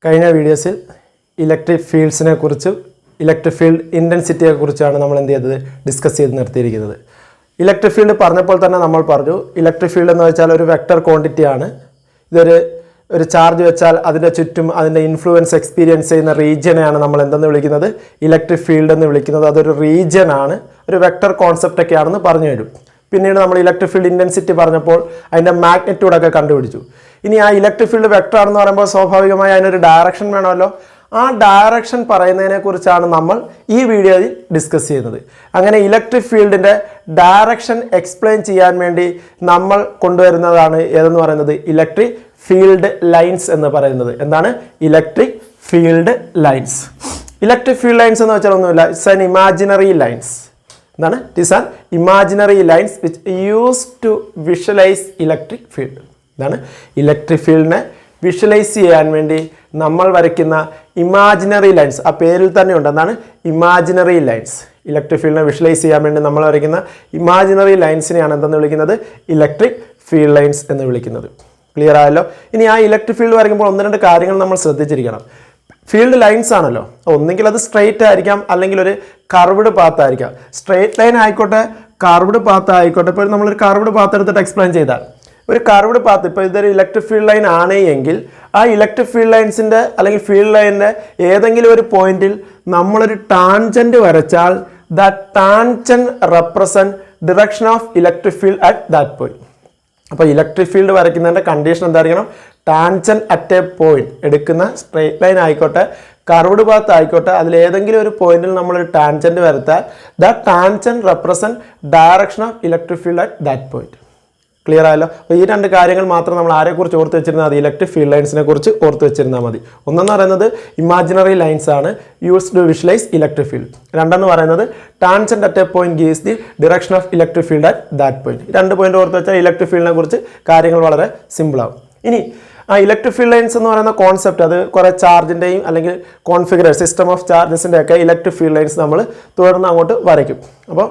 കഴിഞ്ഞ വീഡിയോസിൽ ഇലക്ട്രിക് ഫീൽഡ്സിനെ കുറിച്ചും ഇലക്ട്രിക് ഫീൽഡ് ഇൻറ്റൻസിറ്റിയെ കുറിച്ചാണ് നമ്മൾ ഡിസ്കസ് ചെയ്ത് നിർത്തിയിരിക്കുന്നത്. ഇലക്ട്രിക് ഫീൽഡ് പറഞ്ഞപ്പോൾ തന്നെ നമ്മൾ പറഞ്ഞു, ഇലക്ട്രിക് ഫീൽഡ് എന്ന് വെച്ചാൽ ഒരു വെക്റ്റർ ക്വാണ്ടിറ്റി ആണ്. ഒരു ചാർജ് വെച്ചാൽ അതിൻ്റെ ചുറ്റും അതിൻ്റെ ഇൻഫ്ലുവൻസ് എക്സ്പീരിയൻസ് ചെയ്യുന്ന റീജിയനെയാണ് നമ്മൾ എന്തെന്ന് വിളിക്കുന്നത്, ഇലക്ട്രിക് ഫീൽഡ് എന്ന് വിളിക്കുന്നത്. അതൊരു റീജിയൻ ആണ്, ഒരു വെക്റ്റർ കോൺസെപ്റ്റ് ഒക്കെ ആണെന്ന് പറഞ്ഞു തരും. പിന്നീട് നമ്മൾ ഇലക്ട്രിക് ഫീൽഡ് ഇൻറ്റൻസിറ്റി പറഞ്ഞപ്പോൾ അതിൻ്റെ മാഗ്നിറ്റ്യൂഡൊക്കെ കണ്ടുപിടിച്ചു. ഇനി ആ ഇലക്ട്രിക് ഫീൽഡ് വെക്റ്റർ ആണെന്ന് പറയുമ്പോൾ സ്വാഭാവികമായി അതിനൊരു ഡയറക്ഷൻ വേണമല്ലോ. ആ ഡയറക്ഷൻ പറയുന്നതിനെ കുറിച്ചാണ് നമ്മൾ ഈ വീഡിയോയിൽ ഡിസ്കസ് ചെയ്യുന്നത്. അങ്ങനെ ഇലക്ട്രിക് ഫീൽഡിൻ്റെ ഡയറക്ഷൻ എക്സ്പ്ലെയിൻ ചെയ്യാൻ വേണ്ടി നമ്മൾ കൊണ്ടുവരുന്നതാണ് ഏതെന്ന് പറയുന്നത് ഇലക്ട്രിക് ഫീൽഡ് ലൈൻസ് എന്ന് പറയുന്നത്. എന്താണ് electric field lines? Electric field lines എന്ന് വെച്ചാൽ ഒന്നുമില്ല, ഇറ്റ്സ് ആൻ ഇമാജിനറി ലൈൻസ്. എന്താണ്? It is an imaginary lines which use to visualise electric field. എന്താണ്? ഇലക്ട്രിക് ഫീൽഡിനെ വിഷ്വലൈസ് ചെയ്യാൻ വേണ്ടി നമ്മൾ വരയ്ക്കുന്ന ഇമാജിനറി ലൈൻസ്. ആ പേരിൽ തന്നെ ഉണ്ട്, എന്താണ് ഇമാജിനറി ലൈൻസ്. ഇലക്ട്രിക് ഫീൽഡിനെ വിഷ്വലൈസ് ചെയ്യാൻ വേണ്ടി നമ്മൾ വരയ്ക്കുന്ന ഇമാജിനറി ലൈൻസിനെയാണ് എന്തെന്ന് വിളിക്കുന്നത്, ഇലക്ട്രിക് ഫീൽഡ് ലൈൻസ് എന്ന് വിളിക്കുന്നത്. ക്ലിയർ ആയല്ലോ? ഇനി ആ ഇലക്ട്രിക് ഫീൽഡ് വരയ്ക്കുമ്പോൾ ഒന്ന് രണ്ട് കാര്യങ്ങൾ നമ്മൾ ശ്രദ്ധിച്ചിരിക്കണം. ഫീൽഡ് ലൈൻസ് ആണല്ലോ, ഒന്നെങ്കിൽ അത് സ്ട്രെയിറ്റ് ആയിരിക്കാം, അല്ലെങ്കിൽ ഒരു കർവ്ഡ് പാത്ത് ആയിരിക്കാം. സ്ട്രെയിറ്റ് ലൈൻ ആയിക്കോട്ടെ, കർവ്ഡ് പാത്ത് ആയിക്കോട്ടെ. ഇപ്പോൾ നമ്മളൊരു കർവ്ഡ് പാത്ത് എടുത്തിട്ട് എക്സ്പ്ലെയിൻ ചെയ്താൽ, ഒരു കർവ്ഡ് പാത്ത്, ഇപ്പോൾ ഇതൊരു ഇലക്ട്രിക് ഫീൽഡ് ലൈൻ ആണ് എങ്കിൽ ആ ഇലക്ട്രിക് ഫീൽഡ് ലൈൻസിൻ്റെ അല്ലെങ്കിൽ ഫീൽഡ് ലൈനിൻ്റെ ഏതെങ്കിലും ഒരു പോയിന്റിൽ നമ്മളൊരു ടാൻജൻറ്റ് വരച്ചാൽ that tangent represent direction of electric field at that point. അപ്പോൾ ഇലക്ട്രിക് ഫീൽഡ് വരയ്ക്കുന്നതിൻ്റെ കണ്ടീഷൻ എന്തായിരിക്കണം? Tangent at a point. എടുക്കുന്ന സ്ട്രെയിറ്റ് ലൈൻ ആയിക്കോട്ടെ, കർവ്ഡ് പാത്ത് ആയിക്കോട്ടെ, അതിലേതെങ്കിലും ഒരു പോയിന്റിൽ നമ്മളൊരു ടാൻജൻറ്റ് വരത്താൽ that tangent represent direction of electric field at that point. Clear ആയല്ലോ? അപ്പോൾ ഈ രണ്ട് കാര്യങ്ങൾ മാത്രം നമ്മൾ ആരെക്കുറിച്ച് ഓർത്ത് വെച്ചിരുന്നാൽ മതി, ഇലക്ട്രിക് ഫീൽഡ് ലൈൻസിനെ കുറിച്ച് ഓർത്ത് വെച്ചിരുന്നാൽ മതി. ഒന്നെന്ന് പറയുന്നത് ഇമാജിനറി ലൈൻസ് ആണ്, use to visualise electric field. രണ്ടെന്ന് പറയുന്നത് tangent at a point gives the direction of electric field at that point. രണ്ട് പോയിന്റ് ഓർത്ത് വെച്ചാൽ ഇലക്ട്രിക് ഫീൽഡിനെ കുറിച്ച് കാര്യങ്ങൾ വളരെ സിമ്പിളാവും. ഇനി ആ ഇലക്ട്രിക് ഫീൽഡ് ലൈൻസ് എന്ന് പറയുന്ന കോൺസെപ്റ്റ്, അത് കുറേ ചാർജിൻ്റെയും അല്ലെങ്കിൽ കോൺഫിഗറേഷൻ സിസ്റ്റം ഓഫ് ചാർജസിൻ്റെ ഒക്കെ ഇലക്ട്രിക് ഫീൽഡ് ലൈൻസ് നമ്മൾ തുടർന്ന് അങ്ങോട്ട് വരയ്ക്കും. അപ്പോൾ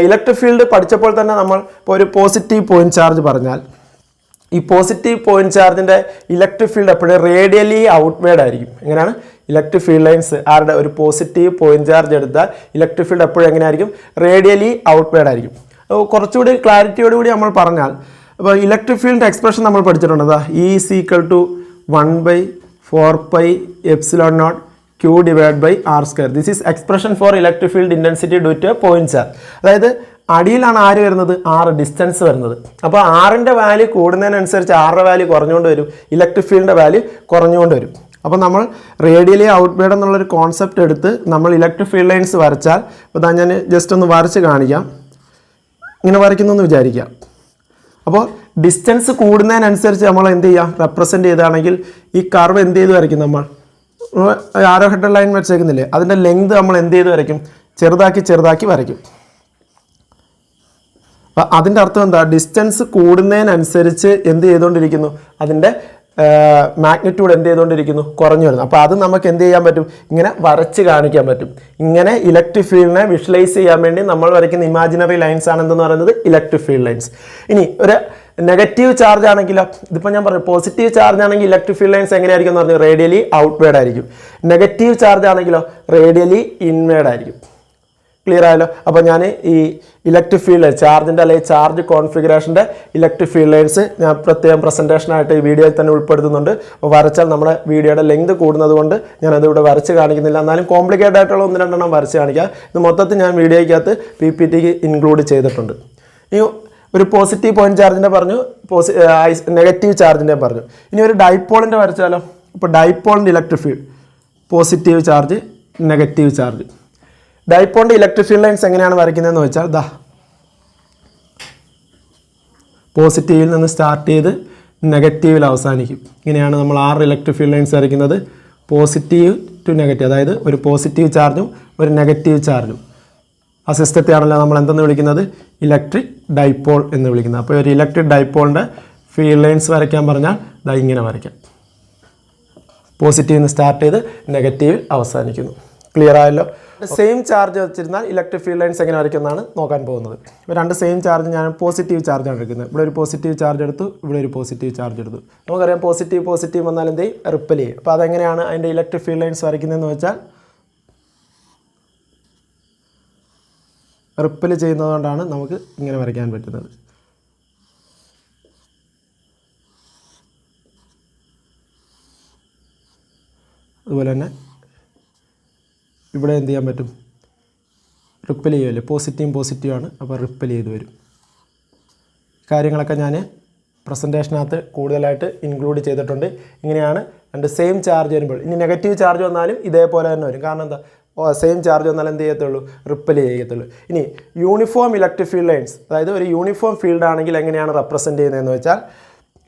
ഇലക്ട്രിക് ഫീൽഡ് പഠിച്ചപ്പോൾ തന്നെ നമ്മൾ ഇപ്പോൾ ഒരു പോസിറ്റീവ് പോയിന്റ് ചാർജ് പറഞ്ഞാൽ, ഈ പോസിറ്റീവ് പോയിന്റ് ചാർജിൻ്റെ ഇലക്ട്രിക് ഫീൽഡ് എപ്പോഴും റേഡിയലി ഔട്ട്വേർഡ് ആയിരിക്കും. എങ്ങനെയാണ്? ഇലക്ട്രിക് ഫീൽഡ് ലൈൻസ് ആരുടെ ഒരു പോസിറ്റീവ് പോയിന്റ് ചാർജ് എടുത്താൽ ഇലക്ട്രിക് ഫീൽഡ് എപ്പോഴും എങ്ങനെയായിരിക്കും? റേഡിയലി ഔട്ട്വേർഡ് ആയിരിക്കും. കുറച്ചുകൂടി ക്ലാരിറ്റിയോടുകൂടി നമ്മൾ പറഞ്ഞാൽ, അപ്പോൾ ഇലക്ട്രിക് ഫീൽഡിൻ്റെ എക്സ്പ്രഷൻ നമ്മൾ പഠിച്ചിട്ടുണ്ട്. അതാ E = 1/4πε0 Q / R². This is expression for electric field intensity due to a point charge. അതായത് അടിയിലാണ് ആര് വരുന്നത്? R, ഡിസ്റ്റൻസ് വരുന്നത്. അപ്പോൾ ആറിൻ്റെ വാല്യൂ കൂടുന്നതിനനുസരിച്ച് ആറിൻ്റെ വാല്യൂ കുറഞ്ഞുകൊണ്ട് വരും, ഇലക്ട്രിക് ഫീൽഡിൻ്റെ വാല്യൂ കുറഞ്ഞുകൊണ്ട് വരും. അപ്പോൾ നമ്മൾ റേഡിയലി ഔട്ട്വേർഡ് എന്നുള്ളൊരു കോൺസെപ്റ്റ് എടുത്ത് നമ്മൾ ഇലക്ട്രിക് ഫീൽഡ് ലൈൻസ് വരച്ചാൽ, ഇപ്പോൾ ഞാൻ ജസ്റ്റ് ഒന്ന് വരച്ച് കാണിക്കാം. ഇങ്ങനെ വരയ്ക്കുന്നു എന്ന് വിചാരിക്കാം. അപ്പോൾ ഡിസ്റ്റൻസ് കൂടുന്നതിനനുസരിച്ച് നമ്മൾ എന്ത് ചെയ്യാം? റെപ്രസെൻറ്റ് ചെയ്താണെങ്കിൽ ഈ കർവ് എന്ത് ചെയ്ത് വരയ്ക്കും? നമ്മൾ ആരോ ഹെഡർ ലൈൻ വെച്ചേക്കുന്നില്ലേ, അതിൻ്റെ ലെങ്ത് നമ്മൾ എന്ത് ചെയ്ത് വരയ്ക്കും? ചെറുതാക്കി വരയ്ക്കും. അപ്പം അതിൻ്റെ അർത്ഥം എന്താ? ഡിസ്റ്റൻസ് കൂടുന്നതിനനുസരിച്ച് എന്ത് ചെയ്തുകൊണ്ടിരിക്കുന്നു? അതിൻ്റെ മാഗ്നിറ്റ്യൂഡ് എന്ത് ചെയ്തുകൊണ്ടിരിക്കുന്നു? കുറഞ്ഞു വരുന്നു. അപ്പോൾ അത് നമുക്ക് എന്ത് ചെയ്യാൻ പറ്റും? ഇങ്ങനെ വരച്ച് കാണിക്കാൻ പറ്റും. ഇങ്ങനെ ഇലക്ട്രിക് ഫീൽഡിനെ വിഷ്വലൈസ് ചെയ്യാൻ വേണ്ടി നമ്മൾ വരയ്ക്കുന്ന ഇമാജിനറി ലൈൻസ് ആണ് എന്തെന്ന് പറയുന്നത് ഇലക്ട്രിക് ഫീൽഡ് ലൈൻസ്. ഇനി ഒരു നെഗറ്റീവ് ചാർജ് ആണെങ്കിലോ, ഇതിപ്പോൾ ഞാൻ പറഞ്ഞു പോസിറ്റീവ് ചാർജ് ആണെങ്കിൽ ഇലക്ട്രിക് ഫീൽഡ് ലൈൻസ് എങ്ങനെയായിരിക്കും എന്ന് പറഞ്ഞു? റേഡിയലി ഔട്ട്വേർഡ് ആയിരിക്കും. നെഗറ്റീവ് ചാർജ് ആണെങ്കിലോ റേഡിയലി ഇൻവേർഡ് ആയിരിക്കും. ക്ലിയർ ആയല്ലോ? അപ്പോൾ ഞാൻ ഈ ഇലക്ട്രിക് ഫീൽഡ് ചാർജിൻ്റെ അല്ലെങ്കിൽ ചാർജ് കോൺഫിഗറേഷൻ്റെ ഇലക്ട്രിക് ഫീൽഡ് ലൈൻസ് ഞാൻ പ്രത്യേകം പ്രസൻറ്റേഷനായിട്ട് ഈ വീഡിയോയിൽ തന്നെ ഉൾപ്പെടുത്തുന്നുണ്ട്. അപ്പോൾ വരച്ചാൽ നമ്മുടെ വീഡിയോയുടെ ലെങ്ത് കൂടുന്നത് കൊണ്ട് ഞാനത് ഇവിടെ വരച്ച് കാണിക്കുന്നില്ല. എന്നാലും കോംപ്ലിക്കേറ്റഡ് ആയിട്ടുള്ള 1-2 വരച്ച് കാണിക്കാം. ഇത് മൊത്തത്തിൽ ഞാൻ വീഡിയോയ്ക്കകത്ത് PPTക്ക് ഇൻക്ലൂഡ് ചെയ്തിട്ടുണ്ട്. ഈ ഒരു പോസിറ്റീവ് പോയിന്റ് ചാർജിൻ്റെ പറഞ്ഞു, നെഗറ്റീവ് ചാർജിൻ്റെ പറഞ്ഞു. ഇനി ഒരു ഡൈപോളിൻ്റെ വരച്ചാലോ? ഇപ്പോൾ ഡൈപോളിൻ്റെ electric field, positive charge, negative charge. ഡൈപോളിൻ്റെ ഇലക്ട്രിക് ഫീൽഡ് ലൈൻസ് എങ്ങനെയാണ് വരയ്ക്കുന്നതെന്ന് വെച്ചാൽ, പോസിറ്റീവിൽ നിന്ന് സ്റ്റാർട്ട് ചെയ്ത് നെഗറ്റീവിൽ അവസാനിക്കും. ഇങ്ങനെയാണ് നമ്മൾ 6 ഇലക്ട്രിക് ഫീൽഡ് ലൈൻസ് വരയ്ക്കുന്നത്, പോസിറ്റീവ് ടു നെഗറ്റീവ്. അതായത് ഒരു പോസിറ്റീവ് ചാർജും ഒരു നെഗറ്റീവ് ചാർജും. ആ സിസ്റ്റത്തെയാണല്ലോ നമ്മൾ എന്തെന്ന് വിളിക്കുന്നത്? ഇലക്ട്രിക് ഡൈപോൾ എന്ന് വിളിക്കുന്നത്. അപ്പോൾ ഒരു ഇലക്ട്രിക് ഡൈപോളിൻ്റെ ഫീൽഡ് ലൈൻസ് വരയ്ക്കാൻ പറഞ്ഞാൽ ഇങ്ങനെ വരയ്ക്കാം. പോസിറ്റീവിൽ നിന്ന് സ്റ്റാർട്ട് ചെയ്ത് നെഗറ്റീവിൽ അവസാനിക്കുന്നു. ക്ലിയർ ആയല്ലോ. സെയിം ചാർജ് വെച്ചിരുന്നാൽ ഇലക്ട്രിക് ഫീൽഡ് ലൈൻസ് എങ്ങനെ വരയ്ക്കുമെന്നാണ് നോക്കാൻ പോകുന്നത്. ഇപ്പോൾ രണ്ട് സെയിം ചാർജ് ഞാൻ പോസിറ്റീവ് ചാർജാണ് എടുക്കുന്നത്. ഇവിടെ ഒരു പോസിറ്റീവ് ചാർജ് എടുത്തു, ഇവിടെ ഒരു പോസിറ്റീവ് ചാർജ് എടുത്തു. നമുക്കറിയാം പോസിറ്റീവ് വന്നാൽ എന്ത് ചെയ്യും? റിപ്പൽ ചെയ്യും. അപ്പോൾ അതെങ്ങനെയാണ് അതിൻ്റെ ഇലക്ട്രിക് ഫീൽഡ് ലൈൻസ് വരയ്ക്കുന്നതെന്ന് വെച്ചാൽ റിപ്പൽ ചെയ്യുന്നതുകൊണ്ടാണ് നമുക്ക് ഇങ്ങനെ വരയ്ക്കാൻ പറ്റുന്നത്. അതുപോലെ തന്നെ ഇവിടെ എന്ത് ചെയ്യാൻ പറ്റും? റിപ്പൽ ചെയ്യുമല്ലേ, പോസിറ്റീവാണ്, അപ്പോൾ റിപ്പൽ ചെയ്ത് വരും. കാര്യങ്ങളൊക്കെ ഞാൻ പ്രസൻറ്റേഷനകത്ത് കൂടുതലായിട്ട് ഇൻക്ലൂഡ് ചെയ്തിട്ടുണ്ട്. ഇങ്ങനെയാണ് രണ്ട് സെയിം ചാർജ് വരുമ്പോൾ. ഇനി നെഗറ്റീവ് ചാർജ് വന്നാലും ഇതേപോലെ തന്നെ വരും. കാരണം എന്താ? സെയിം ചാർജ് വന്നാൽ എന്ത് ചെയ്യത്തുള്ളൂ? റിപ്പൽ ചെയ്യത്തുള്ളൂ. ഇനി യൂണിഫോം ഇലക്ട്രിക് ഫീൽഡ് ലൈൻസ്, അതായത് ഒരു യൂണിഫോം ഫീൽഡ് ആണെങ്കിൽ എങ്ങനെയാണ് റെപ്രസെൻറ്റ് ചെയ്യുന്നതെന്ന് വെച്ചാൽ,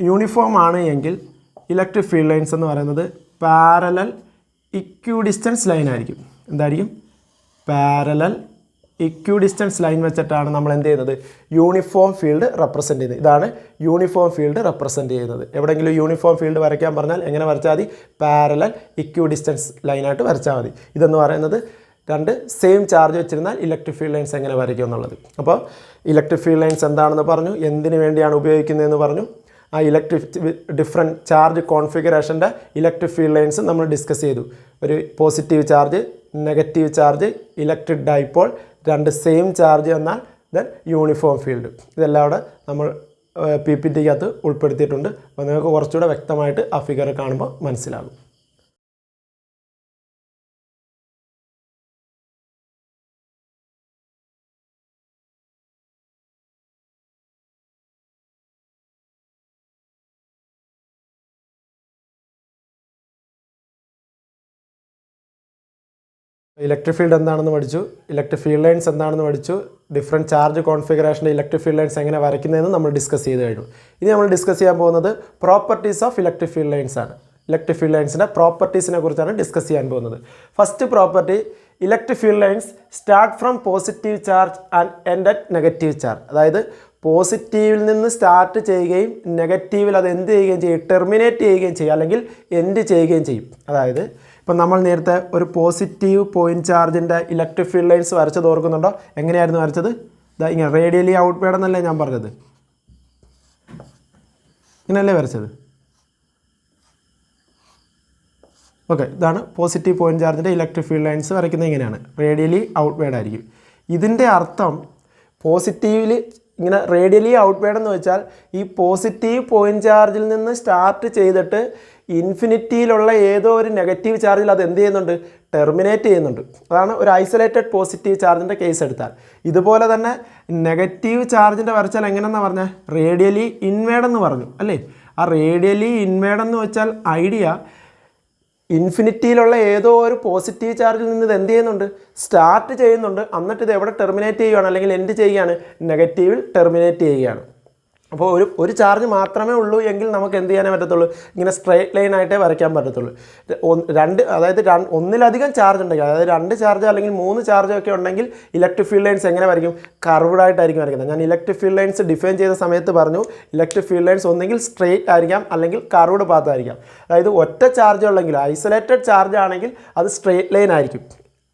യൂണിഫോം ആണ് എങ്കിൽ ഇലക്ട്രിക് ഫീൽഡ് ലൈൻസ് എന്ന് പറയുന്നത് പാരലൽ ഇക്വിഡിസ്റ്റൻസ് ലൈൻ ആയിരിക്കും. എന്തായിരിക്കും? പാരലൽ ഇക്വിഡിസ്റ്റൻസ് ലൈൻ വെച്ചിട്ടാണ് നമ്മൾ എന്ത് ചെയ്യുന്നത്? യൂണിഫോം ഫീൽഡ് റെപ്രസെൻറ്റ് ചെയ്യുന്നത്. ഇതാണ് യൂണിഫോം ഫീൽഡ് റെപ്രസെൻറ്റ് ചെയ്യുന്നത്. എവിടെയെങ്കിലും യൂണിഫോം ഫീൽഡ് വരയ്ക്കാൻ പറഞ്ഞാൽ എങ്ങനെ വരച്ചാൽ മതി? പാരലൽ ഇക്വിഡിസ്റ്റൻസ് ലൈനായിട്ട് വരച്ചാൽ മതി. ഇതെന്ന് പറയുന്നത് രണ്ട് സെയിം ചാർജ് വെച്ചിരുന്നാൽ ഇലക്ട്രിക് ഫീൽഡ് ലൈൻസ് എങ്ങനെ വരയ്ക്കും എന്നുള്ളത്. അപ്പോൾ ഇലക്ട്രിക് ഫീൽഡ് ലൈൻസ് എന്താണെന്ന് പറഞ്ഞു, എന്തിനു വേണ്ടിയാണ് ഉപയോഗിക്കുന്നതെന്ന് പറഞ്ഞു. ആ ഡിഫറെൻറ്റ് ചാർജ് കോൺഫിഗറേഷൻ്റെ ഇലക്ട്രിക് ഫീൽഡ് ലൈൻസ് നമ്മൾ ഡിസ്കസ് ചെയ്തു. ഒരു positive charge, negative charge, electric dipole, രണ്ട് സെയിം ചാർജ് എന്നാൽ ദെൻ യൂണിഫോം ഫീൽഡ്. ഇതെല്ലാം അവിടെ നമ്മൾ PPTക്കകത്ത് ഉൾപ്പെടുത്തിയിട്ടുണ്ട്. അപ്പോൾ നിങ്ങൾക്ക് കുറച്ചുകൂടെ വ്യക്തമായിട്ട് ആ ഫിഗർ കാണുമ്പോൾ മനസ്സിലാകും. ഇലക്ട്രിക് ഫീൽഡ് എന്താണെന്ന് പഠിച്ചു, ഇലക്ട്രിക് ഫീൽഡ് ലൈൻസ് എന്താണെന്ന് പഠിച്ചു, ഡിഫറെൻറ്റ് ചാർജ് കോൺഫിഗറേഷൻ്റെ ഇലക്ട്രിക് ഫീൽഡ് ലൈൻസ് എങ്ങനെ വരയ്ക്കുന്നതെന്ന് നമ്മൾ ഡിസ്കസ് ചെയ്ത് കഴിഞ്ഞു. ഇനി നമ്മൾ ഡിസ്കസ് ചെയ്യാൻ പോകുന്നത് properties of electric field lines ആണ്. ഇലക്ട്രിക് ഫീൽഡ് ലൈൻസിൻ്റെ പ്രോപ്പർട്ടീസിനെ കുറിച്ചാണ് ഡിസ്കസ് ചെയ്യാൻ പോകുന്നത്. First property, electric field lines start from positive charge and end at negative charge. അതായത് പോസിറ്റീവിൽ നിന്ന് സ്റ്റാർട്ട് ചെയ്യുകയും നെഗറ്റീവിൽ അത് എന്ത് ചെയ്യുകയും ചെയ്യും? ടെർമിനേറ്റ് ചെയ്യുകയും ചെയ്യും, അല്ലെങ്കിൽ എൻഡ് ചെയ്യുകയും ചെയ്യും. അതായത് ഇപ്പം നമ്മൾ നേരത്തെ ഒരു പോസിറ്റീവ് പോയിൻറ്റ് ചാർജിൻ്റെ ഇലക്ട്രിക് ഫീൽഡ് ലൈൻസ് വരച്ചത് ഓർക്കുന്നുണ്ടോ? എങ്ങനെയായിരുന്നു വരച്ചത്? ഇതാ ഇങ്ങനെ റേഡിയലി ഔട്ട്വേഡ് എന്നല്ലേ ഞാൻ പറഞ്ഞത്? ഇങ്ങനെയല്ലേ വരച്ചത്? ഓക്കെ, ഇതാണ് പോസിറ്റീവ് പോയിൻറ്റ് ചാർജിൻ്റെ ഇലക്ട്രിക് ഫീൽഡ് ലൈൻസ് വരയ്ക്കുന്നത്. ഇങ്ങനെയാണ്, റേഡിയലി ഔട്ട്വേഡ് ആയിരിക്കും. ഇതിൻ്റെ അർത്ഥം പോസിറ്റീവിൽ ഇങ്ങനെ റേഡിയലി ഔട്ട്വേഡ് എന്ന് വെച്ചാൽ ഈ പോസിറ്റീവ് പോയിൻറ്റ് ചാർജിൽ നിന്ന് സ്റ്റാർട്ട് ചെയ്തിട്ട് ഇൻഫിനിറ്റിയിലുള്ള ഏതോ ഒരു നെഗറ്റീവ് ചാർജിൽ അത് എന്ത് ചെയ്യുന്നുണ്ട്? ടെർമിനേറ്റ് ചെയ്യുന്നുണ്ട്. അതാണ് ഒരു ഐസൊലേറ്റഡ് പോസിറ്റീവ് ചാർജിൻ്റെ കേസ് എടുത്താൽ. ഇതുപോലെ തന്നെ നെഗറ്റീവ് ചാർജിൻ്റെ വരച്ചാൽ എങ്ങനെയെന്നാണ് പറഞ്ഞാൽ? റേഡിയലി ഇൻവേഡ് എന്ന് പറഞ്ഞു അല്ലേ? ആ റേഡിയലി ഇൻവേഡ് എന്ന് വെച്ചാൽ ഐഡിയ ഇൻഫിനിറ്റിയിലുള്ള ഏതോ ഒരു പോസിറ്റീവ് ചാർജിൽ നിന്ന് ഇത് എന്ത് ചെയ്യുന്നുണ്ട്? സ്റ്റാർട്ട് ചെയ്യുന്നുണ്ട്. എന്നിട്ട് ഇത് എവിടെ ടെർമിനേറ്റ് ചെയ്യുകയാണ്, അല്ലെങ്കിൽ എൻഡ് ചെയ്യുകയാണ്? നെഗറ്റീവിൽ ടെർമിനേറ്റ് ചെയ്യുകയാണ്. അപ്പോൾ ഒരു ചാർജ് മാത്രമേ ഉള്ളൂ എങ്കിൽ നമുക്ക് എന്ത് ചെയ്യാനേ പറ്റത്തുള്ളൂ? ഇങ്ങനെ സ്ട്രെയിറ്റ് ലൈനായിട്ടേ വരയ്ക്കാൻ പറ്റത്തുള്ളൂ. അതായത് ഒന്നിലധികം ചാർജ് ഉണ്ടെങ്കിൽ, അതായത് 2 ചാർജ് അല്ലെങ്കിൽ 3 ചാർജൊക്കെ ഉണ്ടെങ്കിൽ ഇലക്ട്രിക് ഫീൽഡ് ലൈൻസ് എങ്ങനെ വരയ്ക്കും? കർവ്ഡായിട്ടായിരിക്കും വരയ്ക്കുന്നത്. ഞാൻ ഇലക്ട്രിക് ഫീൽഡ് ലൈൻസ് ഡിഫൈൻ ചെയ്ത സമയത്ത് പറഞ്ഞു, ഇലക്ട്രിക് ഫീൽഡ് ലൈൻസ് ഒന്നെങ്കിൽ സ്ട്രെയിറ്റ് ആയിരിക്കാം, അല്ലെങ്കിൽ കർവ്ഡ് പാത്ത് ആയിരിക്കാം. അതായത് ഒറ്റ ചാർജ് ഉള്ളെങ്കിൽ, ഐസൊലേറ്റഡ് ചാർജ് ആണെങ്കിൽ അത് സ്ട്രെയിറ്റ് ലൈൻ ആയിരിക്കും.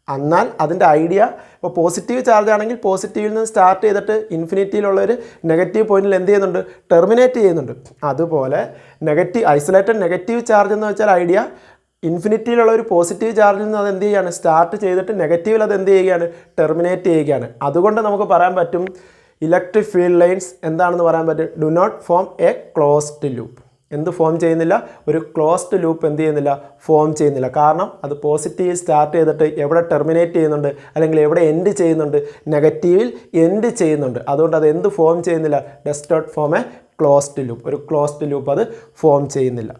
എന്നാൽ അതിൻ്റെ ഐഡിയ, ഇപ്പോൾ പോസിറ്റീവ് ചാർജ് ആണെങ്കിൽ പോസിറ്റീവിൽ നിന്ന് സ്റ്റാർട്ട് ചെയ്തിട്ട് ഇൻഫിനിറ്റിയിലുള്ളൊരു നെഗറ്റീവ് പോയിന്റിൽ എന്ത് ചെയ്യുന്നുണ്ട്? ടെർമിനേറ്റ് ചെയ്യുന്നുണ്ട്. അതുപോലെ ഐസൊലേറ്റഡ് നെഗറ്റീവ് ചാർജ് എന്ന് വെച്ചാൽ ഐഡിയ ഇൻഫിനിറ്റിയിലുള്ള ഒരു പോസിറ്റീവ് ചാർജിൽ നിന്ന് അത് എന്ത് ചെയ്യുകയാണ്? സ്റ്റാർട്ട് ചെയ്തിട്ട് നെഗറ്റീവിൽ അത് എന്ത് ചെയ്യുകയാണ്? ടെർമിനേറ്റ് ചെയ്യുകയാണ്. അതുകൊണ്ട് നമുക്ക് പറയാൻ പറ്റും ഇലക്ട്രിക് ഫീൽഡ് ലൈൻസ് എന്താണെന്ന് പറയാൻ പറ്റും? Do not form a closed loop. എന്ത് ഫോം ചെയ്യുന്നില്ല? ഒരു ക്ലോസ്ഡ് ലൂപ്പ് എന്ത് ചെയ്യുന്നില്ല? ഫോം ചെയ്യുന്നില്ല. കാരണം അത് പോസിറ്റീവ് സ്റ്റാർട്ട് ചെയ്തിട്ട് എവിടെ ടെർമിനേറ്റ് ചെയ്യുന്നുണ്ട്, അല്ലെങ്കിൽ എവിടെ എൻഡ് ചെയ്യുന്നുണ്ട്? നെഗറ്റീവിൽ എൻഡ് ചെയ്യുന്നുണ്ട്. അതുകൊണ്ട് അത് എന്ത് ഫോം ചെയ്യുന്നില്ല? Does not form a closed loop. ഒരു ക്ലോസ്ഡ് ലൂപ്പ് അത് ഫോം ചെയ്യുന്നില്ല.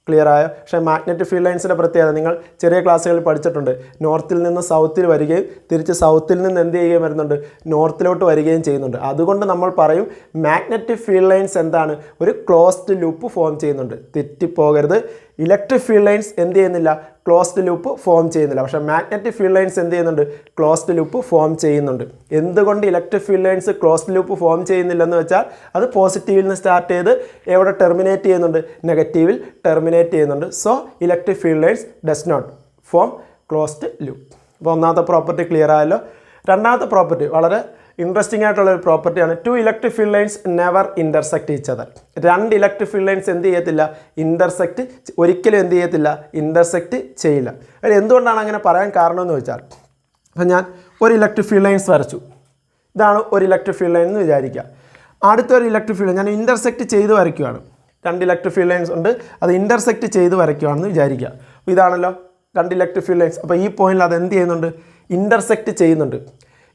ക്ലിയർ ആയോ? പക്ഷേ മാഗ്നറ്റിക് ഫീൽഡ് ലൈൻസിൻ്റെ പ്രത്യേകത നിങ്ങൾ ചെറിയ ക്ലാസ്സുകളിൽ പഠിച്ചിട്ടുണ്ട്. നോർത്തിൽ നിന്ന് സൗത്തിൽ വരികയും തിരിച്ച് സൗത്തിൽ നിന്ന് എന്ത് ചെയ്യുകയും വരുന്നുണ്ട്? നോർത്തിലോട്ട് വരികയും ചെയ്യുന്നുണ്ട്. അതുകൊണ്ട് നമ്മൾ പറയും മാഗ്നറ്റിക് ഫീൽഡ് ലൈൻസ് എന്താണ്? ഒരു ക്ലോസ്ഡ് ലൂപ്പ് ഫോം ചെയ്യുന്നുണ്ട്. തെറ്റിപ്പോകരുത്. ഇലക്ട്രിക് ഫീൽഡ് ലൈൻസ് എന്ത് ചെയ്യുന്നില്ല? ക്ലോസ്ഡ് ലൂപ്പ് ഫോം ചെയ്യുന്നില്ല. പക്ഷേ മാഗ്നറ്റിക് ഫീൽഡ് ലൈൻസ് എന്ത് ചെയ്യുന്നുണ്ട്? ക്ലോസ്ഡ് ലൂപ്പ് ഫോം ചെയ്യുന്നുണ്ട്. എന്തുകൊണ്ട് electric field lines closed loop form ചെയ്യുന്നില്ലെന്ന് വെച്ചാൽ അത് പോസിറ്റീവിൽ നിന്ന് സ്റ്റാർട്ട് ചെയ്ത് എവിടെ ടെർമിനേറ്റ് ചെയ്യുന്നുണ്ട്? നെഗറ്റീവിൽ ടെർമിനേറ്റ് ചെയ്യുന്നുണ്ട്. So electric field lines does not form closed loop. അപ്പോൾ ഒന്നാമത്തെ പ്രോപ്പർട്ടി ക്ലിയർ ആയല്ലോ. രണ്ടാമത്തെ പ്രോപ്പർട്ടി വളരെ ഇൻട്രസ്റ്റിംഗ് ആയിട്ടുള്ളൊരു പ്രോപ്പർട്ടിയാണ്. 2 electric field lines never intersect each other. 2 electric field lines എന്ത് ചെയ്യത്തില്ല, ഇൻ്റർസെക്റ്റ് ഒരിക്കലും എന്ത് ചെയ്യത്തില്ല, ഇൻ്റർസെക്റ്റ് ചെയ്യില്ല. അത് എന്തുകൊണ്ടാണ് അങ്ങനെ പറയാൻ കാരണം എന്ന് വെച്ചാൽ, അപ്പം ഞാൻ ഒരു ഇലക്ട്രിക് ഫീൽഡ് ലൈൻസ് വരച്ചു. ഇതാണ് ഒരു ഇലക്ട്രിക് ഫീൽഡ് ലൈൻ എന്ന് വിചാരിക്കുക. അടുത്തൊരു ഇലക്ട്രിക് ഫീൽഡ് ഞാൻ ഇൻ്റർസെക്റ്റ് ചെയ്ത് വരയ്ക്കുകയാണ്. 2 ഇലക്ട്രിക് ഫീൽഡ് ലൈൻസ് ഉണ്ട്, അത് ഇൻ്റർസെക്റ്റ് ചെയ്ത് വരയ്ക്കുകയാണെന്ന് വിചാരിക്കുക. അപ്പോൾ ഇതാണല്ലോ 2 ഇലക്ട്രിക് ഫീൽഡ് ലൈൻസ്. അപ്പോൾ ഈ പോയിന്റിൽ അത് എന്ത് ചെയ്യുന്നുണ്ട്, ഇൻ്റർസെക്റ്റ് ചെയ്യുന്നുണ്ട്.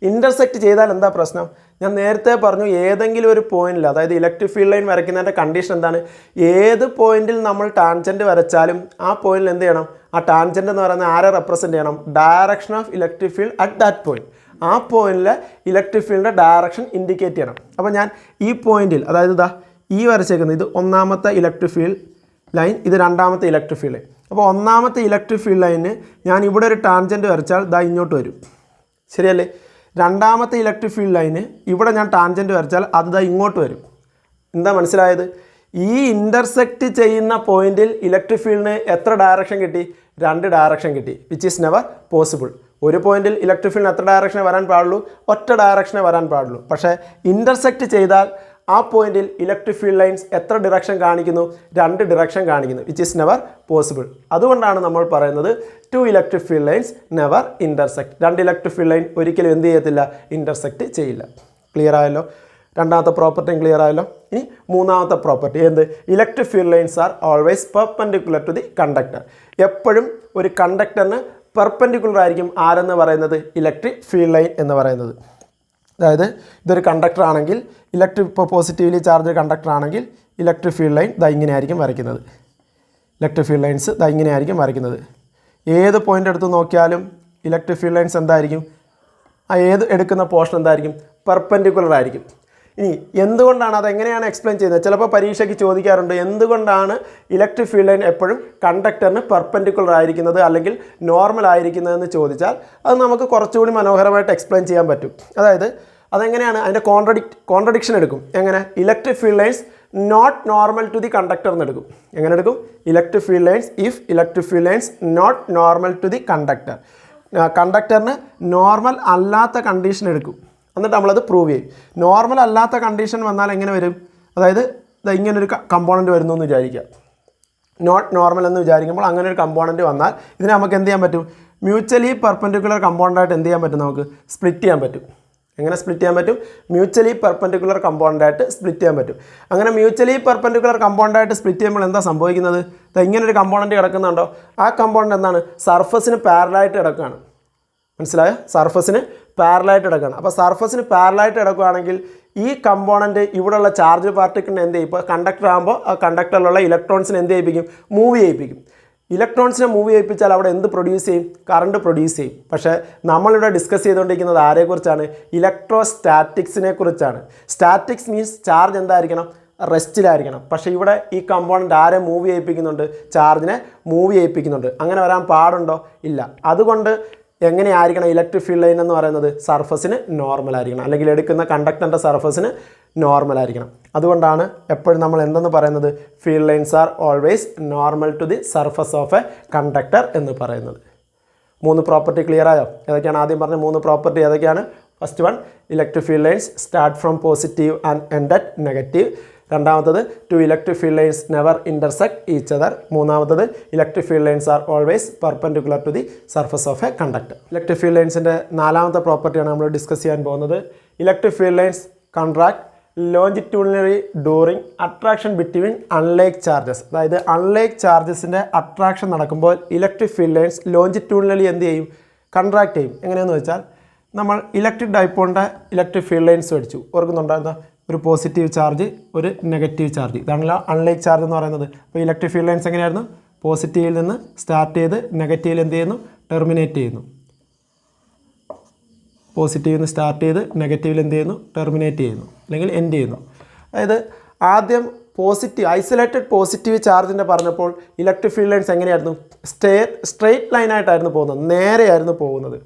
ഇൻ്റർസെക്റ്റ് ചെയ്താൽ എന്താ പ്രശ്നം? ഞാൻ നേരത്തെ പറഞ്ഞു, ഏതെങ്കിലും ഒരു പോയിന്റിൽ, അതായത് ഇലക്ട്രിക് ഫീൽഡ് ലൈൻ വരയ്ക്കുന്നതിൻ്റെ കണ്ടീഷൻ എന്താണ്, ഏത് പോയിന്റിൽ നമ്മൾ ടാൻജൻറ്റ് വരച്ചാലും ആ പോയിന്റിൽ എന്ത് ചെയ്യണം, ആ ടാൻജൻറ്റ് എന്ന് പറയുന്നത് ആരെ റെപ്രസെൻറ്റ് ചെയ്യണം, direction of electric field at that point. ആ പോയിന്റിലെ ഇലക്ട്രിക് ഫീൽഡിൻ്റെ ഡയറക്ഷൻ ഇൻഡിക്കേറ്റ് ചെയ്യണം. അപ്പോൾ ഞാൻ ഈ പോയിന്റിൽ, അതായത് ഇതാ ഈ വരച്ചേക്കുന്നത്, ഇത് ഒന്നാമത്തെ ഇലക്ട്രിക് ഫീൽഡ് ലൈൻ, ഇത് രണ്ടാമത്തെ ഇലക്ട്രിക് ഫീൽഡ് ലൈൻ. അപ്പോൾ ഒന്നാമത്തെ ഇലക്ട്രിക് ഫീൽഡ് ലൈനിന് ഞാൻ ഇവിടെ ഒരു ടാൻജൻറ്റ് വരച്ചാൽ ദാ ഇങ്ങോട്ട് വരും, ശരിയല്ലേ? രണ്ടാമത്തെ ഇലക്ട്രിക് ഫീൽഡ് ലൈന് ഇവിടെ ഞാൻ ടാൻജൻറ്റ് വരച്ചാൽ അത് ദാ ഇങ്ങോട്ട് വരും. എന്താ മനസ്സിലായത്? ഈ ഇൻ്റർസെക്റ്റ് ചെയ്യുന്ന പോയിന്റിൽ ഇലക്ട്രിക് ഫീൽഡിന് എത്ര ഡയറക്ഷൻ കിട്ടി? 2 ഡയറക്ഷൻ കിട്ടി, വിച്ച് ഈസ് നെവർ പോസിബിൾ. ഒരു പോയിന്റിൽ ഇലക്ട്രിക് ഫീൽഡിന് എത്ര ഡയറക്ഷനെ വരാൻ പാടുള്ളൂ? ഒറ്റ ഡയറക്ഷനെ വരാൻ പാടുള്ളൂ. പക്ഷേ ഇൻ്റർസെക്റ്റ് ചെയ്താൽ ആ പോയിന്റിൽ ഇലക്ട്രിക് ഫീൽഡ് ലൈൻസ് എത്ര ഡിറക്ഷൻ കാണിക്കുന്നു? 2 ഡിറക്ഷൻ കാണിക്കുന്നു, വിച്ച് ഈസ് നെവർ പോസിബിൾ. അതുകൊണ്ടാണ് നമ്മൾ പറയുന്നത് 2 electric field lines never intersect. 2 electric field line ഒരിക്കലും എന്ത് ചെയ്യത്തില്ല, ഇൻ്റർസെക്റ്റ് ചെയ്യില്ല. ക്ലിയർ ആയല്ലോ? രണ്ടാമത്തെ പ്രോപ്പർട്ടിയും ക്ലിയർ ആയല്ലോ. ഇനി മൂന്നാമത്തെ പ്രോപ്പർട്ടി എന്ത്? Electric field lines are always perpendicular to the conductor. എപ്പോഴും ഒരു കണ്ടക്ടറിന് പെർപെൻഡിക്കുലർ ആയിരിക്കും ആരെന്ന് പറയുന്നത്, ഇലക്ട്രിക് ഫീൽഡ് ലൈൻ എന്ന് പറയുന്നത്. അതായത് ഇതൊരു കണ്ടക്ടർ ആണെങ്കിൽ, ഇലക്ട്രിക് ഇപ്പോൾ പോസിറ്റീവ്ലി ചാർജ് കണ്ടക്ടർ ആണെങ്കിൽ ഇലക്ട്രിക് ഫീൽഡ് ലൈൻ ദാ ഇങ്ങനെയായിരിക്കും വരയ്ക്കുന്നത്. ഇലക്ട്രിക് ഫീൽഡ് ലൈൻസ് ദാ ഇങ്ങനെയായിരിക്കും വരയ്ക്കുന്നത്. ഏത് പോയിൻ്റ് എടുത്ത് നോക്കിയാലും ഇലക്ട്രിക് ഫീൽഡ് ലൈൻസ് എന്തായിരിക്കും, ആ ഏത് എടുക്കുന്ന പോർഷൻ എന്തായിരിക്കും, പെർപെൻഡിക്കുലർ ആയിരിക്കും. ഇനി എന്തുകൊണ്ടാണ്, അതെങ്ങനെയാണ് എക്സ്പ്ലെയിൻ ചെയ്യുന്നത്? ചിലപ്പോൾ പരീക്ഷയ്ക്ക് ചോദിക്കാറുണ്ട്, എന്തുകൊണ്ടാണ് ഇലക്ട്രിക് ഫീൽഡ് ലൈൻ എപ്പോഴും കണ്ടക്ടറിന് പെർപെൻഡിക്കുലർ ആയിരിക്കുന്നത് അല്ലെങ്കിൽ നോർമൽ ആയിരിക്കുന്നതെന്ന് ചോദിച്ചാൽ അത് നമുക്ക് കുറച്ചുകൂടി മനോഹരമായിട്ട് എക്സ്പ്ലെയിൻ ചെയ്യാൻ പറ്റും. അതായത് അതെങ്ങനെയാണ്, അതിൻ്റെ കോൺട്രഡിക്ഷൻ എടുക്കും. എങ്ങനെ? Electric field lines not normal to the conductor എന്ന് എടുക്കും. എങ്ങനെ എടുക്കും? Electric field lines if electric field lines not normal to the conductor. കണ്ടക്ടറിന് നോർമൽ അല്ലാത്ത കണ്ടീഷൻ എടുക്കും, എന്നിട്ട് നമ്മളത് പ്രൂവ് ചെയ്യും. നോർമൽ അല്ലാത്ത കണ്ടീഷൻ വന്നാൽ എങ്ങനെ വരും? അതായത് ഇങ്ങനൊരു കമ്പോണൻറ്റ് വരുന്നു എന്ന് വിചാരിക്കുക, നോട്ട് നോർമൽ എന്ന് വിചാരിക്കുമ്പോൾ അങ്ങനെ ഒരു കമ്പോണൻറ്റ് വന്നാൽ ഇതിനെ നമുക്ക് എന്ത് ചെയ്യാൻ പറ്റും? മ്യൂച്വലി പെർപെൻഡിക്കുലർ കമ്പോണൻ്റായിട്ട് എന്ത് ചെയ്യാൻ പറ്റും? നമുക്ക് സ്പ്ലിറ്റ് ചെയ്യാൻ പറ്റും. എങ്ങനെ സ്പ്ലിറ്റ് ചെയ്യാൻ പറ്റും? മ്യൂച്വലി പെർപെൻഡിക്കുലർ കമ്പോണൻ്റായിട്ട് സ്പ്ലിറ്റ് ചെയ്യാൻ പറ്റും. അങ്ങനെ മ്യൂച്വലി പെർപെൻഡിക്കുലർ കമ്പോണൻ്റായിട്ട് സ്പ്ലിറ്റ് ചെയ്യുമ്പോൾ എന്താ സംഭവിക്കുന്നത്? ഇങ്ങനൊരു കമ്പോണൻറ്റ് കിടക്കുന്നുണ്ടോ? ആ കമ്പോണൻറ്റ് എന്താണ്? സർഫസിന് പാരലായിട്ട് കിടക്കുകയാണ്. മനസ്സിലായോ? സർഫസിന് പാരലായിട്ട് കിടക്കുകയാണ്. അപ്പോൾ സർഫസിന് പാരലായിട്ട് കിടക്കുകയാണെങ്കിൽ ഈ കമ്പോണൻറ്റ് ഇവിടെയുള്ള ചാർജ് പാർട്ടിക്കിളിനെ എന്ത് ചെയ്യും? ഇപ്പോൾ കണ്ടക്ടർ ആകുമ്പോൾ ആ കണ്ടക്ടറിലുള്ള ഇലക്ട്രോൺസിനെ എന്ത് ചെയ്യിപ്പിക്കും? മൂവ് ചെയ്യിപ്പിക്കും. ഇലക്ട്രോൺസിനെ മൂവ് ചെയ്യിപ്പിച്ചാൽ അവിടെ എന്ത് പ്രൊഡ്യൂസ് ചെയ്യും? കറണ്ട് പ്രൊഡ്യൂസ് ചെയ്യും. പക്ഷേ നമ്മളിവിടെ ഡിസ്കസ് ചെയ്തുകൊണ്ടിരിക്കുന്നത് ആരെക്കുറിച്ചാണ്? ഇലക്ട്രോസ്റ്റാറ്റിക്സിനെ കുറിച്ചാണ്. സ്റ്റാറ്റിക്സ് മീൻസ് ചാർജ് എന്തായിരിക്കണം? റെസ്റ്റിലായിരിക്കണം. പക്ഷേ ഇവിടെ ഈ കമ്പോണൻറ്റ് ആരെ മൂവ് ചെയ്യിപ്പിക്കുന്നുണ്ട്? ചാർജിനെ മൂവ് ചെയ്യിപ്പിക്കുന്നുണ്ട്. അങ്ങനെ വരാൻ പാടുണ്ടോ? ഇല്ല. അതുകൊണ്ട് എങ്ങനെയായിരിക്കണം ഇലക്ട്രിക് ഫീൽഡ് ലൈൻ എന്ന് പറയുന്നത്? സർഫസിന് നോർമൽ ആയിരിക്കണം, അല്ലെങ്കിൽ എടുക്കുന്ന കണ്ടക്ടറിൻ്റെ സർഫസിന് നോർമൽ ആയിരിക്കണം. അതുകൊണ്ടാണ് എപ്പോഴും നമ്മൾ എന്തെന്ന് പറയുന്നത്? Field lines are always normal to the surface of a conductor എന്ന് പറയുന്നത്. 3 പ്രോപ്പർട്ടി ക്ലിയർ ആയോ? ഏതൊക്കെയാണ്? ആദ്യം പറഞ്ഞ 3 പ്രോപ്പർട്ടി ഏതൊക്കെയാണ്? First one, electric field lines start from positive and end at negative. രണ്ടാമത്തത്, 2 electric field lines never intersect each other. മൂന്നാമത്തത്, electric field lines are always perpendicular to the surface of a conductor. Electric field ലൈൻസിൻ്റെ 4ാമത്തെ പ്രോപ്പർട്ടിയാണ് നമ്മൾ discuss ചെയ്യാൻ പോകുന്നത്. Electric field lines contract longitudinally during attraction between unlike charges. അതായത് unlike ചാർജസിൻ്റെ attraction നടക്കുമ്പോൾ ഇലക്ട്രിക് ഫീൽഡ് ലൈൻസ് ലോഞ്ചിറ്റ്യൂഡിനറി എന്ത് ചെയ്യും? കൺട്രാക്ട് ചെയ്യും. എങ്ങനെയെന്ന് വെച്ചാൽ, നമ്മൾ ഇലക്ട്രിക് ഡൈപ്പോളിൻ്റെ ഇലക്ട്രിക് ഫീൽഡ് ലൈൻസ് മേടിച്ചു, ഓർക്കുന്നുണ്ടായിരുന്ന ഒരു പോസിറ്റീവ് ചാർജ്, ഒരു നെഗറ്റീവ് ചാർജ്. ഇതാണല്ലോ അൺലൈക്ക് ചാർജ് എന്ന് പറയുന്നത്. അപ്പോൾ ഇലക്ട്രിക് ഫീൽഡ് ലൈൻസ് എങ്ങനെയായിരുന്നു? പോസിറ്റീവിൽ നിന്ന് സ്റ്റാർട്ട് ചെയ്ത് നെഗറ്റീവിൽ എന്ത് ചെയ്യുന്നു? ടെർമിനേറ്റ് ചെയ്യുന്നു. പോസിറ്റീവിൽ നിന്ന് സ്റ്റാർട്ട് ചെയ്ത് നെഗറ്റീവിൽ എന്ത് ചെയ്യുന്നു? ടെർമിനേറ്റ് ചെയ്യുന്നു, അല്ലെങ്കിൽ എൻഡ് ചെയ്യുന്നു. അതായത് ആദ്യം പോസിറ്റീവ് ഐസൊലേറ്റഡ് പോസിറ്റീവ് ചാർജിൻ്റെ പറഞ്ഞപ്പോൾ ഇലക്ട്രിക് ഫീൽഡ് ലൈൻസ് എങ്ങനെയായിരുന്നു? സ്ട്രെയിറ്റ് ലൈനായിട്ടായിരുന്നു പോകുന്നത്, നേരെയായിരുന്നു പോകുന്നത്.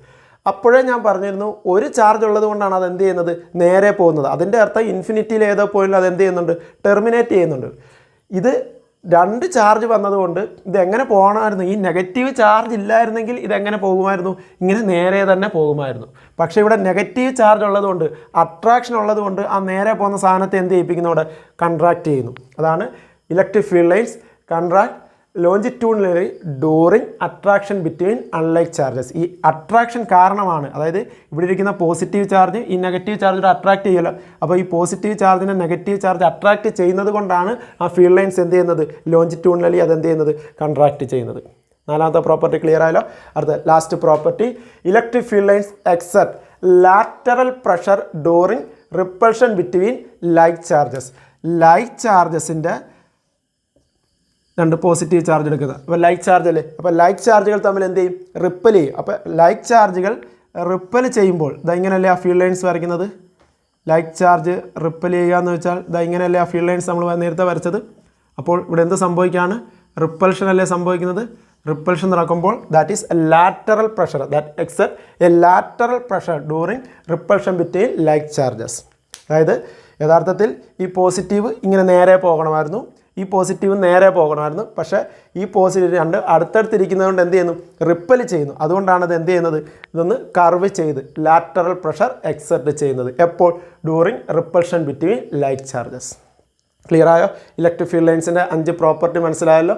അപ്പോഴേ ഞാൻ പറഞ്ഞിരുന്നു, ഒരു ചാർജ് ഉള്ളത് കൊണ്ടാണ് അത് എന്ത് ചെയ്യുന്നത്? നേരെ പോകുന്നത്. അതിൻ്റെ അർത്ഥം ഇൻഫിനിറ്റിയിൽ ഏതോ പോയിന്റിൽ അത് എന്ത് ചെയ്യുന്നുണ്ട്? ടെർമിനേറ്റ് ചെയ്യുന്നുണ്ട്. ഇത് രണ്ട് ചാർജ് വന്നതുകൊണ്ട് ഇതെങ്ങനെ പോകണമായിരുന്നു, ഈ നെഗറ്റീവ് ചാർജ് ഇല്ലായിരുന്നെങ്കിൽ ഇതെങ്ങനെ പോകുമായിരുന്നു, ഇങ്ങനെ നേരെ തന്നെ പോകുമായിരുന്നു. പക്ഷേ ഇവിടെ നെഗറ്റീവ് ചാർജ് ഉള്ളതുകൊണ്ട്, അട്രാക്ഷൻ ഉള്ളതുകൊണ്ട് ആ നേരെ പോകുന്ന സാധനത്തെ എന്ത് ചെയ്യിപ്പിക്കുന്നു, അവിടെ കൺട്രാക്ട് ചെയ്യുന്നു. അതാണ് electric field lines contract longitudinally during attraction between unlike charges. ഈ അട്രാക്ഷൻ കാരണമാണ്, അതായത് ഇവിടെ ഇരിക്കുന്ന പോസിറ്റീവ് ചാർജ് ഈ നെഗറ്റീവ് ചാർജിനെ അട്രാക്ട് ചെയ്യുമല്ലോ. അപ്പോൾ ഈ പോസിറ്റീവ് ചാർജിനെ നെഗറ്റീവ് ചാർജ് അട്രാക്ട് ചെയ്യുന്നത് കൊണ്ടാണ് ആ ഫീൽഡ് ലൈൻസ് എന്ത് ചെയ്യുന്നത്, ലോഞ്ചിറ്റ്യൂഡിനലി അതെന്ത് ചെയ്യുന്നത്, കൺട്രാക്ട് ചെയ്യുന്നത്. നാലാമത്തെ പ്രോപ്പർട്ടി ക്ലിയർ ആയല്ലോ. അടുത്ത last property, electric field lines exert lateral pressure during repulsion between like charges. Like ചാർജസിൻ്റെ രണ്ട് പോസിറ്റീവ് ചാർജ് എടുക്കുന്നത്. അപ്പോൾ ലൈക്ക് ചാർജ് അല്ലേ, അപ്പോൾ ലൈക്ക് ചാർജുകൾ തമ്മിൽ എന്ത് ചെയ്യും, റിപ്പൽ ചെയ്യും. അപ്പോൾ ലൈക്ക് ചാർജുകൾ റിപ്പൽ ചെയ്യുമ്പോൾ ഇതാ ഇങ്ങനെയല്ലേ ആ ഫീൽഡ് ലൈൻസ് വരയ്ക്കുന്നത്. ലൈക്ക് ചാർജ് റിപ്പൽ ചെയ്യുക എന്ന് വെച്ചാൽ ഇതാ ഇങ്ങനെയല്ലേ ആ ഫീൽഡ് ലൈൻസ് നമ്മൾ നേരത്തെ വരച്ചത്. അപ്പോൾ ഇവിടെ എന്ത് സംഭവിക്കുകയാണ്, റിപ്പൾഷൻ അല്ലേ സംഭവിക്കുന്നത്. റിപ്പൾഷൻ നടക്കുമ്പോൾ that is A lateral pressure that exert A lateral pressure during repulsion between like charges. അതായത് യഥാർത്ഥത്തിൽ ഈ പോസിറ്റീവ് ഇങ്ങനെ നേരെ പോകണമായിരുന്നു, ഈ പോസിറ്റീവ് നേരെ പോകണമായിരുന്നു. പക്ഷേ ഈ പോസിറ്റീവ് രണ്ട് അടുത്തടുത്തിരിക്കുന്നത് കൊണ്ട് എന്ത് ചെയ്യുന്നു, റിപ്പൽ ചെയ്യുന്നു. അതുകൊണ്ടാണ് ഇത് എന്ത് ചെയ്യുന്നത്, ഇതൊന്ന് കർവ് ചെയ്ത് ലാറ്ററൽ പ്രഷർ എക്സെർട്ട് ചെയ്യുന്നത്. എപ്പോൾ, during repulsion between like charges. Clear ആയോ? ഇലക്ട്രിക് ഫീൽഡ് ലൈൻസിൻ്റെ 5 പ്രോപ്പർട്ടി മനസ്സിലായല്ലോ.